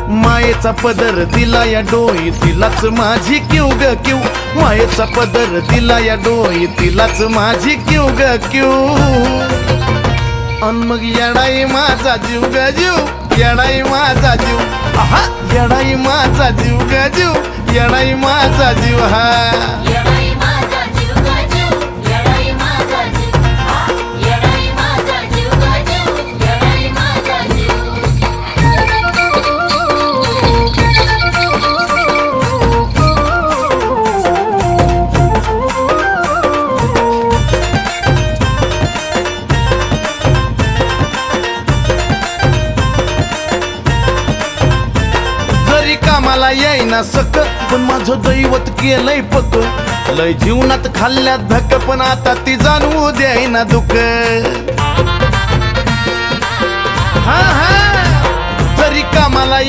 मायेचा पदर दिला या डोई तिलाच माझी क्यू ग क्यू, मायेचा पदर दिला या डोई तिलाच माझी क्यू ग क्यू. अन मग येडाई माझा जीव ग जीव, येडाई माझा जीव, आहा येडाई माझा जीव ग जीव, येडाई माझा जीव. हा कामाला येईना सक, पण माझं दैवत केलंय पक. लय जीवनात खाल्ल्यात धक, पण आता ती जाणवू द्यायना दुःख. हा हा जरी कामाला